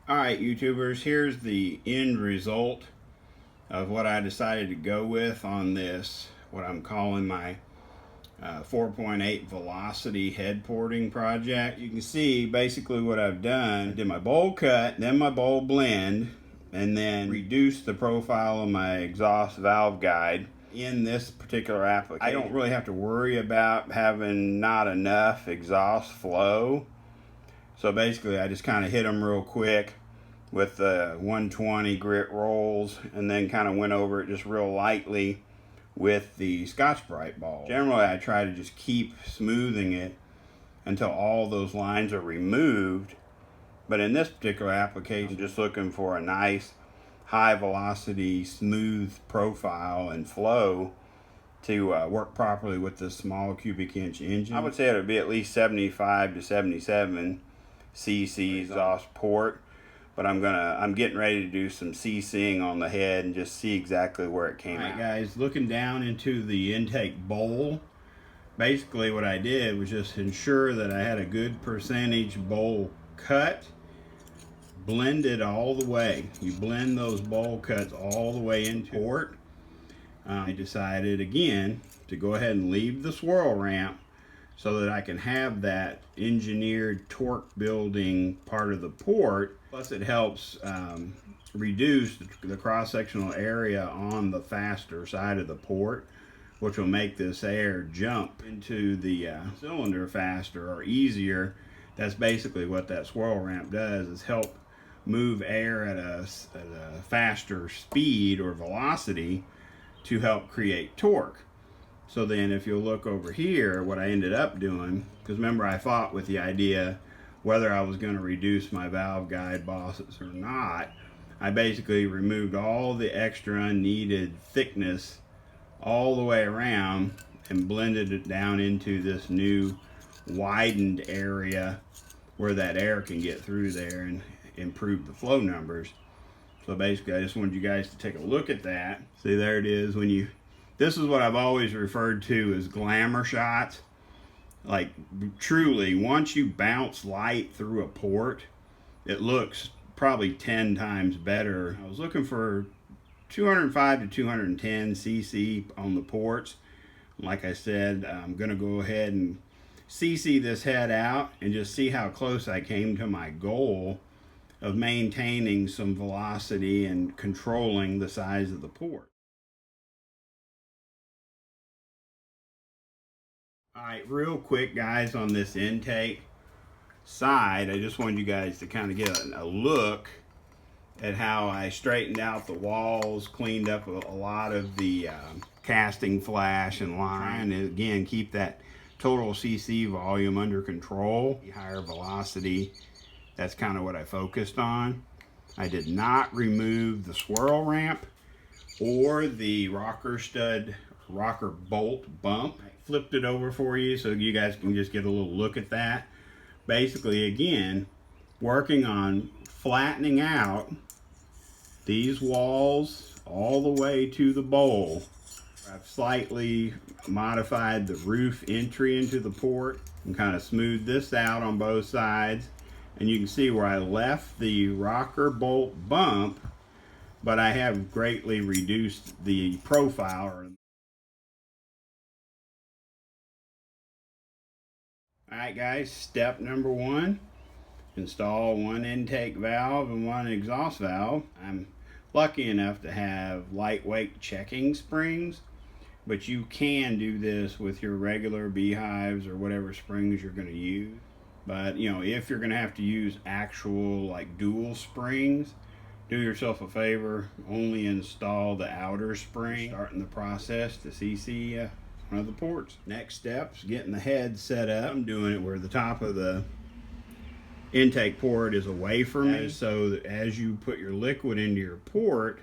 Alright YouTubers, here's the end result of what I decided to go with on this, what I'm calling my 4.8 velocity head porting project. You can see basically what I've done. I did my bowl cut, then my bowl blend, and then reduced the profile of my exhaust valve guide. In this particular application, I don't really have to worry about having not enough exhaust flow. So basically I just kind of hit them real quick with the 120 grit rolls, and then kind of went over it just real lightly with the Scotch-Brite ball. Generally I try to just keep smoothing it until all those lines are removed, but in this particular application, just looking for a nice high velocity smooth profile and flow to work properly with this small cubic inch engine. I would say it would be at least 75 to 77 cc exhaust port, but I'm getting ready to do some CCing on the head and just see exactly where it came out. Alright guys, looking down into the intake bowl, basically what I did was just ensure that I had a good percentage bowl cut, blended all the way. You blend those bowl cuts all the way into port. I decided again to go ahead and leave the swirl ramp so that I can have that engineered torque building part of the port. Plus it helps reduce the cross-sectional area on the faster side of the port, which will make this air jump into the cylinder faster or easier. That's basically what that swirl ramp does, is help move air at a faster speed or velocity to help create torque. So then if you'll look over here, what I ended up doing, because remember I fought with the idea whether I was going to reduce my valve guide bosses or not, I basically removed all the extra unneeded thickness all the way around and blended it down into this new widened area where that air can get through there and improve the flow numbers. So basically I just wanted you guys to take a look at that. See, there it is. This is what I've always referred to as glamour shots. Like truly, once you bounce light through a port, it looks probably 10 times better. I was looking for 205 to 210 cc on the ports. Like I said, I'm gonna go ahead and cc this head out and just see how close I came to my goal of maintaining some velocity and controlling the size of the port. Alright, real quick guys, on this intake side, I just wanted you guys to kind of get a look at how I straightened out the walls, cleaned up a lot of the casting flash and line, and again keep that total CC volume under control, higher velocity. That's kind of what I focused on. I did not remove the swirl ramp or the rocker stud, rocker bolt bump. I flipped it over for you so you guys can just get a little look at that. Basically, again, working on flattening out these walls all the way to the bowl. I've slightly modified the roof entry into the port and kind of smoothed this out on both sides. And you can see where I left the rocker bolt bump, but I have greatly reduced the profile. Alright guys, step number one, install one intake valve and one exhaust valve. I'm lucky enough to have lightweight checking springs, but you can do this with your regular beehives or whatever springs you're going to use. But you know, if you're going to have to use actual like dual springs, do yourself a favor, only install the outer spring, starting the process to CC one of the ports. Next steps, getting the head set up. I'm doing it where the top of the intake port is away from me, so that as you put your liquid into your port,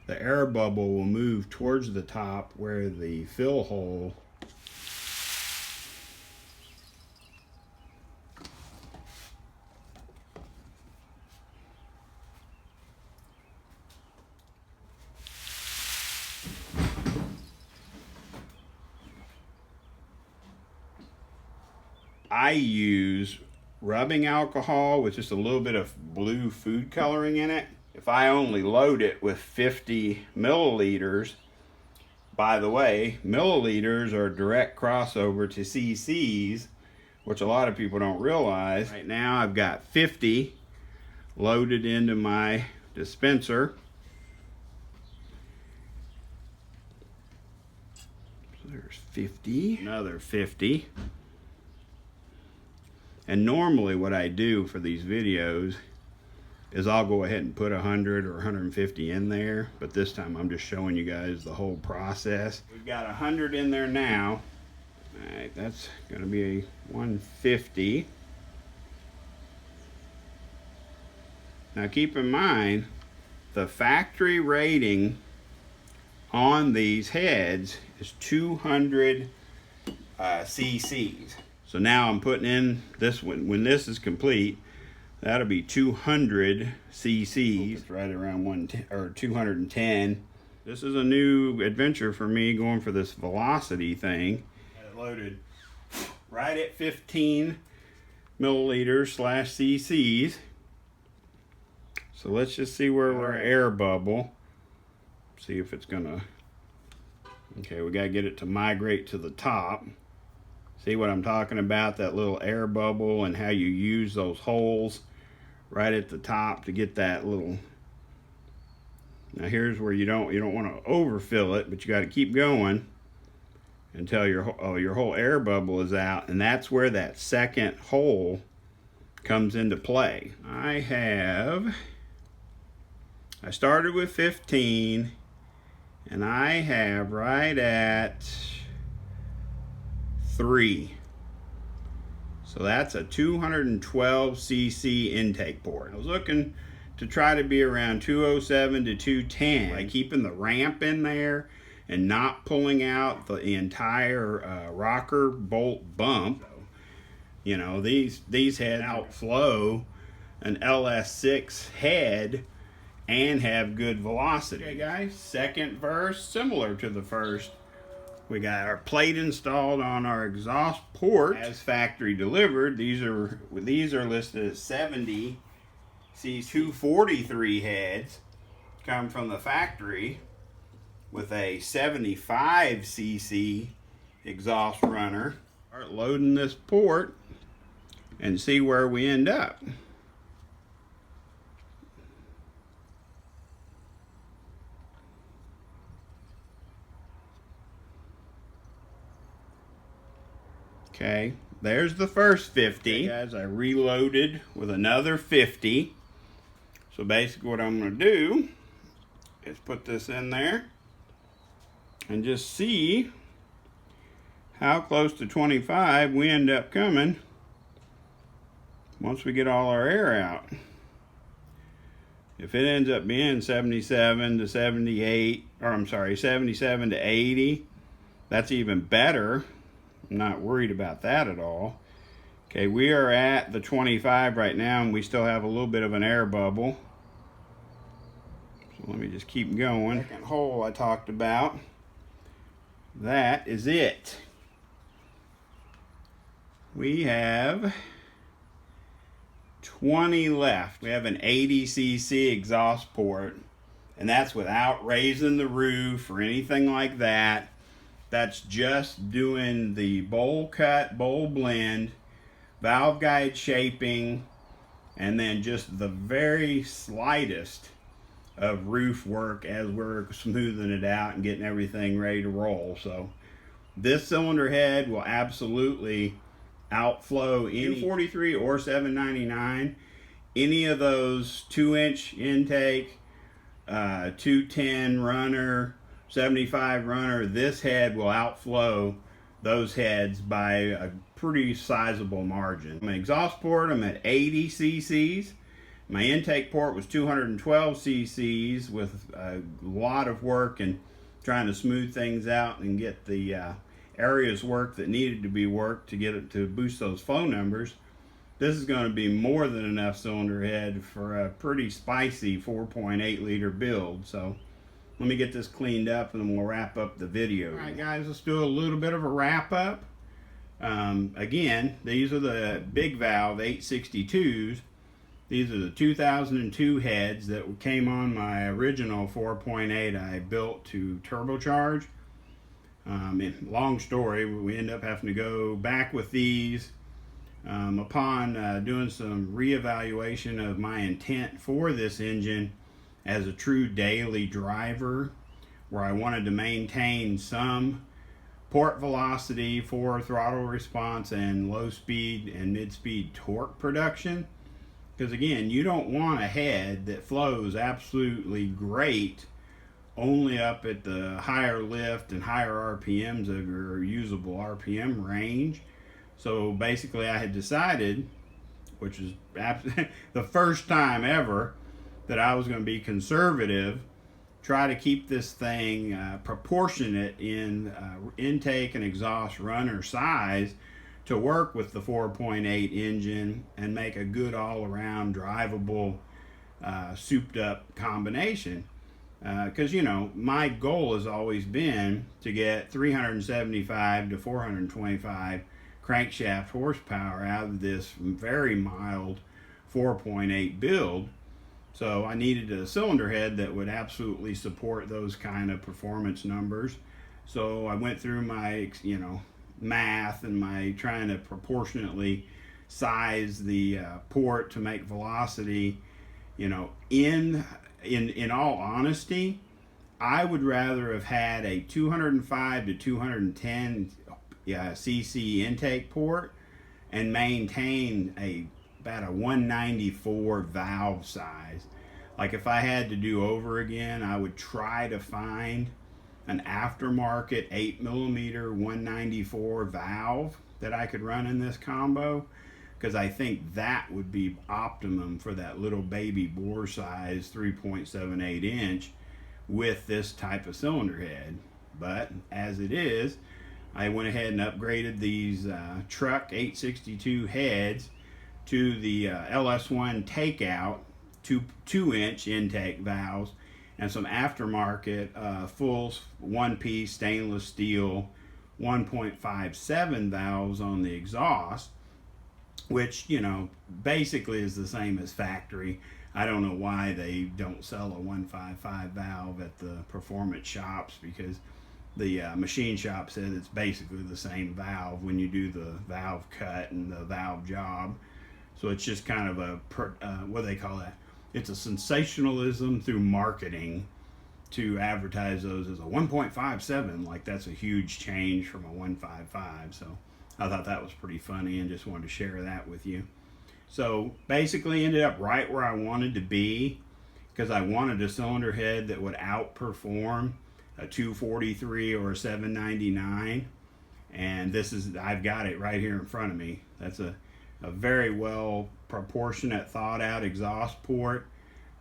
the air bubble will move towards the top where the fill hole . I use rubbing alcohol with just a little bit of blue food coloring in it. If I only load it with 50 milliliters, by the way, milliliters are a direct crossover to cc's, which a lot of people don't realize. Right now I've got 50 loaded into my dispenser. So there's 50, another 50. And normally what I do for these videos is I'll go ahead and put 100 or 150 in there, but this time I'm just showing you guys the whole process. We've got 100 in there now. All right, that's gonna be a 150. Now keep in mind, the factory rating on these heads is 200 cc's. So now I'm putting in this one. When this is complete, that'll be 200 cc's. It's right around 110 or 210. This is a new adventure for me, going for this velocity thing. Got it loaded right at 15 milliliters / cc's. So let's just see where we're air bubble. See if it's gonna. Okay, we gotta get it to migrate to the top. See what I'm talking about? That little air bubble and how you use those holes right at the top to get that little. Now here's where you don't want to overfill it, but you got to keep going until your whole air bubble is out, and that's where that second hole comes into play. I started with 15, and I have right at 3. So that's a 212 cc intake port. I was looking to try to be around 207 to 210 by keeping the ramp in there and not pulling out the entire rocker bolt bump. You know, these heads outflow an LS6 head and have good velocity. Okay guys, second verse, similar to the first. We got our plate installed on our exhaust port as factory delivered. These are listed as 70. These 243 heads come from the factory with a 75 cc exhaust runner. Start loading this port and see where we end up. Okay, there's the first 50. Okay, guys, I reloaded with another 50. So basically what I'm going to do is put this in there and just see how close to 25 we end up coming once we get all our air out. If it ends up being 77 to 78, or I'm sorry, 77 to 80, that's even better. I'm not worried about that at all. Okay, we are at the 25 right now, and we still have a little bit of an air bubble. So let me just keep going. Second hole I talked about. That is it. We have 20 left. We have an 80 cc exhaust port, and that's without raising the roof or anything like that. That's just doing the bowl cut, bowl blend, valve guide shaping, and then just the very slightest of roof work as we're smoothing it out and getting everything ready to roll. So this cylinder head will absolutely outflow any 43 or 799. Any of those 2-inch intake, 210 runner, 75 runner, this head will outflow those heads by a pretty sizable margin. My exhaust port, I'm at 80 cc's. My intake port was 212 cc's with a lot of work and trying to smooth things out and get the areas worked that needed to be worked to get it to boost those flow numbers. This is going to be more than enough cylinder head for a pretty spicy 4.8 liter build. So let me get this cleaned up and then we'll wrap up the video. All right guys, let's do a little bit of a wrap up. Again, these are the big valve 862s. These are the 2002 heads that came on my original 4.8 I built to turbocharge. Long story, we end up having to go back with these upon doing some reevaluation of my intent for this engine as a true daily driver, where I wanted to maintain some port velocity for throttle response and low speed and mid speed torque production. Because again, you don't want a head that flows absolutely great only up at the higher lift and higher RPMs of your usable RPM range. So basically I had decided, which is the first time ever, that I was going to be conservative, try to keep this thing proportionate in intake and exhaust runner size to work with the 4.8 engine and make a good all-around drivable souped up combination. Because you know, my goal has always been to get 375 to 425 crankshaft horsepower out of this very mild 4.8 build. So I needed a cylinder head that would absolutely support those kind of performance numbers. So I went through my, you know, math and my trying to proportionately size the port to make velocity. You know, in all honesty, I would rather have had a 205 to 210 cc intake port and maintain about a 194 valve size. Like if I had to do over again, I would try to find an aftermarket 8mm 194 valve that I could run in this combo, because I think that would be optimum for that little baby bore size 3.78 inch with this type of cylinder head. But as it is, I went ahead and upgraded these truck 862 heads to the LS1 takeout 2-inch intake valves and some aftermarket full one-piece stainless steel 1.57 valves on the exhaust, which, you know, basically is the same as factory. I don't know why they don't sell a 155 valve at the performance shops, because the machine shop said it's basically the same valve when you do the valve cut and the valve job. So it's just kind of a, what do they call that? It's a sensationalism through marketing to advertise those as a 1.57, like that's a huge change from a 155. So I thought that was pretty funny and just wanted to share that with you. So basically ended up right where I wanted to be, because I wanted a cylinder head that would outperform a 243 or a 799. And this is, I've got it right here in front of me. That's a very well proportionate, thought out exhaust port,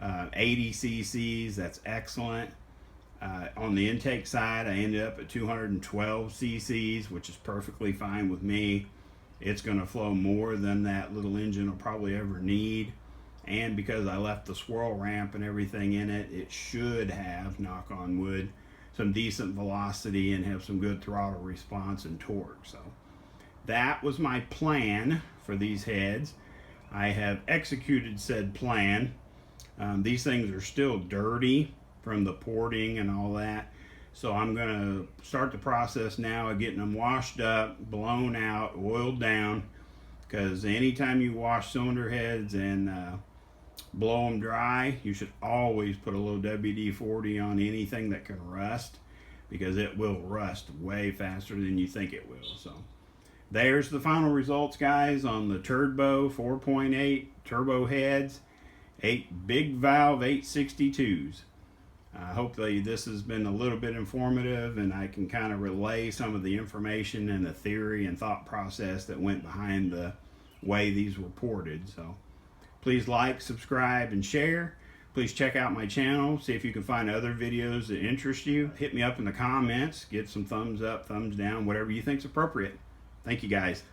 80 cc's, that's excellent. On the intake side, I ended up at 212 cc's, which is perfectly fine with me. It's going to flow more than that little engine will probably ever need. And because I left the swirl ramp and everything in it, it should have, knock on wood, some decent velocity and have some good throttle response and torque. So that was my plan for these heads. I have executed said plan. These things are still dirty from the porting and all that. So I'm going to start the process now of getting them washed up, blown out, oiled down, because anytime you wash cylinder heads and blow them dry, you should always put a little WD-40 on anything that can rust, because it will rust way faster than you think it will. So there's the final results, guys, on the Turd-Bo 4.8 turbo heads, 8 big valve 862s. Hopefully this has been a little bit informative, and I can kind of relay some of the information and the theory and thought process that went behind the way these were ported. So please like, subscribe, and share. Please check out my channel, see if you can find other videos that interest you. Hit me up in the comments, get some thumbs up, thumbs down, whatever you think's appropriate. Thank you, guys.